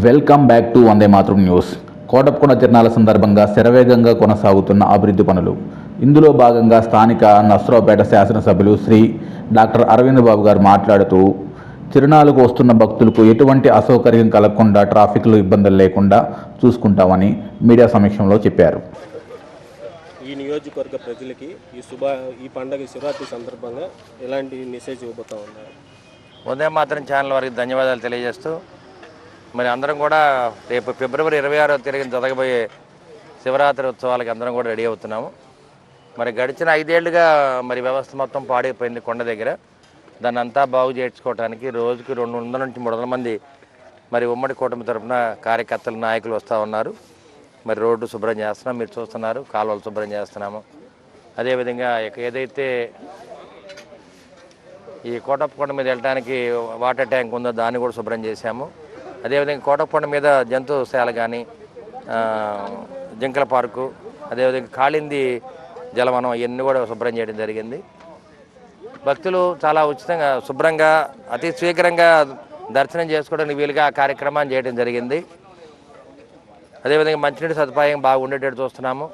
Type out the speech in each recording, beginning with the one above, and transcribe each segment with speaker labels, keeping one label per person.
Speaker 1: Welcome back to Vande Mataram news. Kotappakonda తిరణాల సందర్భంగా శరవేగంగా కొనసాగుతున్న అభివృద్ధి పనులు. ఇందులో భాగంగా స్థానిక నర్సరావుపేట శాసనసభ్యులు శ్రీ డాక్టర్ అరవింద్ బాబు గారు మాట్లాడుతూ, తిరణాలకు వస్తున్న భక్తులకు ఎటువంటి అసౌకర్యం కలగకుండా ట్రాఫిక్లో ఇబ్బందులు లేకుండా చూసుకుంటామని మీడియా సమక్షంలో చెప్పారు.
Speaker 2: ఈ నియోజకవర్గ ప్రజలకి ఈ పండుగ శివరాత్రి సందర్భంగా ఎలాంటి మెసేజ్ ఇవ్వబోతా ఉన్నారు?
Speaker 3: వందే మాతరం ఛానల్ వారికి ధన్యవాదాలు తెలియజేస్తూ, మరి అందరం కూడా రేపు ఫిబ్రవరి 26వ తేదీన జరగబోయే శివరాత్రి ఉత్సవాలకి అందరం కూడా రెడీ అవుతున్నాము. మరి గడిచిన 5 ఏళ్లుగా మరి వ్యవస్థ మొత్తం పాడైపోయింది కొండ దగ్గర. దాన్ని అంతా బాగు చేయించుకోవడానికి రోజుకి 200 నుంచి 300 మంది మరి ఉమ్మడి కూటమి తరఫున కార్యకర్తలు నాయకులు వస్తూ ఉన్నారు. మరి రోడ్డు శుభ్రం చేస్తున్నాం, మీరు చూస్తున్నారు, కాలువలు శుభ్రం చేస్తున్నాము. అదేవిధంగా ఏదైతే ఈ కోటప్పకొండ మీద వెళ్ళడానికి వాటర్ ట్యాంక్ ఉందో దాన్ని కూడా శుభ్రం చేశాము. అదేవిధంగా కోటప్పకొండ మీద జంతుశాల కానీ, జింకల పార్కు, అదేవిధంగా కాళింది జలవనం ఇవన్నీ కూడా శుభ్రం చేయడం జరిగింది. భక్తులు చాలా ఉచితంగా శుభ్రంగా అతి శీఘ్రంగా దర్శనం చేసుకోవడానికి వీలుగా ఆ కార్యక్రమాన్ని చేయడం జరిగింది. అదేవిధంగా మంచినీటి సదుపాయం బాగా ఉండేటట్టు చూస్తున్నాము.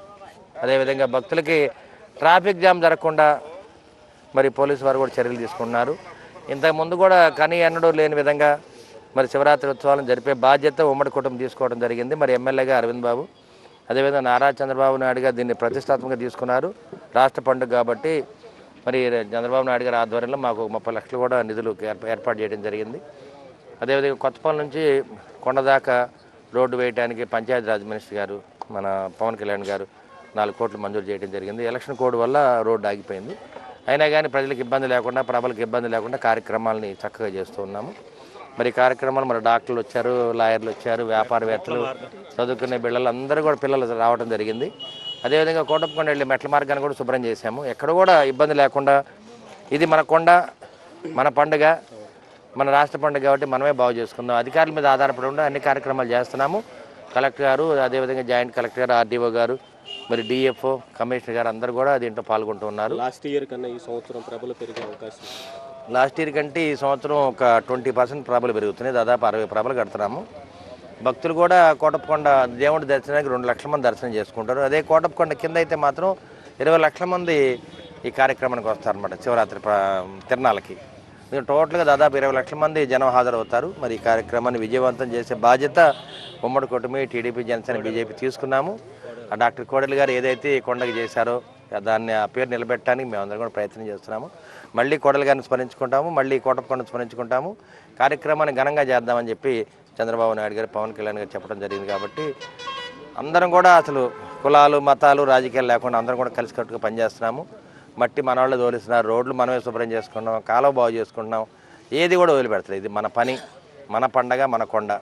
Speaker 3: అదేవిధంగా భక్తులకి ట్రాఫిక్ జామ్ జరగకుండా మరి పోలీసు వారు కూడా చర్యలు తీసుకున్నారు. ఇంతకుముందు కూడా కనీ ఎన్నడూ లేని విధంగా మరి శివరాత్రి ఉత్సవాలను జరిపే బాధ్యత ఉమ్మడి కుటుంబం తీసుకోవడం జరిగింది. మరి ఎమ్మెల్యేగా అరవింద్ బాబు, అదేవిధంగా నారా చంద్రబాబు నాయుడు గారు దీన్ని ప్రతిష్టాత్మకంగా తీసుకున్నారు. రాష్ట్ర పండుగ కాబట్టి మరి చంద్రబాబు నాయుడు గారి ఆధ్వర్యంలో మాకు 30 లక్షలు కూడా నిధులు ఏర్పాటు చేయడం జరిగింది. అదేవిధంగా కొత్తపల్లి నుంచి కొండ దాకా రోడ్డు వేయడానికి పంచాయతీరాజ్ మినిస్టర్ గారు మన పవన్ కళ్యాణ్ గారు 4 కోట్లు మంజూరు చేయడం జరిగింది. ఎలక్షన్ కోడ్ వల్ల రోడ్డు ఆగిపోయింది. అయినా కానీ ప్రజలకు ఇబ్బంది లేకుండా, ప్రభలకు ఇబ్బంది లేకుండా కార్యక్రమాలని చక్కగా చేస్తూ ఉన్నాము. మరి కార్యక్రమాలు మరి డాక్టర్లు వచ్చారు, లాయర్లు వచ్చారు, వ్యాపారవేత్తలు, చదువుకునే పిల్లలు అందరూ కూడా పిల్లలు రావడం జరిగింది. అదేవిధంగా కోటప్పకొండ వెళ్ళి మెట్ల మార్గాన్ని కూడా శుభ్రం చేశాము. ఎక్కడ కూడా ఇబ్బంది లేకుండా, ఇది మన కొండ, మన పండుగ, మన రాష్ట్ర పండుగ కాబట్టి మనమే బాగు చేసుకుందాం. అధికారుల మీద ఆధారపడి ఉండి అన్ని కార్యక్రమాలు చేస్తున్నాము. కలెక్టర్ గారు, అదేవిధంగా జాయింట్ కలెక్టర్ గారు, ఆర్డీఓ గారు, మరి డిఎఫ్ఓ, కమిషనర్ గారు అందరూ కూడా దీంట్లో పాల్గొంటూ ఉన్నారు.
Speaker 2: లాస్ట్ ఇయర్ కన్నా ఈ సంవత్సరం ప్రభలు పెరిగే అవకాశం?
Speaker 3: లాస్ట్ ఇయర్ కంటే ఈ సంవత్సరం ఒక 20% ప్రభలు పెరుగుతున్నాయి. దాదాపు 60 ప్రభలు కడుతున్నాము. భక్తులు కూడా కోటప్పకొండ దేవుడి దర్శనానికి 2 లక్షల మంది దర్శనం చేసుకుంటారు. అదే కోటప్పకొండ కింద అయితే మాత్రం 20 లక్షల మంది ఈ కార్యక్రమానికి వస్తారన్నమాట. శివరాత్రి తిరణాలకి టోటల్గా దాదాపు 20 లక్షల మంది జనం హాజరవుతారు. మరి ఈ కార్యక్రమాన్ని విజయవంతం చేసే బాధ్యత ఉమ్మడి కూటమి, టీడీపీ, జనసేన, బీజేపీ తీసుకున్నాము. ఆ డాక్టర్ కోడెల గారు ఏదైతే ఈ కొండకి చేశారో దాన్ని ఆ పేరు నిలబెట్టడానికి మేమందరం కూడా ప్రయత్నం చేస్తున్నాము. మళ్ళీ కోడెల గారిని స్మరించుకుంటాము, మళ్ళీ కోటప్పకొండను స్మరించుకుంటాము. కార్యక్రమాన్ని ఘనంగా చేద్దామని చెప్పి చంద్రబాబు నాయుడు గారు, పవన్ కళ్యాణ్ గారు చెప్పడం జరిగింది. కాబట్టి అందరం కూడా అసలు కులాలు, మతాలు, రాజకీయాలు లేకుండా అందరం కూడా కలిసికట్టుగా పనిచేస్తున్నాము. మట్టి మన వాళ్ళు తోలిస్తున్నారు, రోడ్లు మనమే శుభ్రం చేసుకుంటున్నాం, కాలువ బాగు చేసుకుంటున్నాం. ఏది కూడా వదిలిపెడతలేదు. ఇది మన పని, మన పండగ, మన కొండ.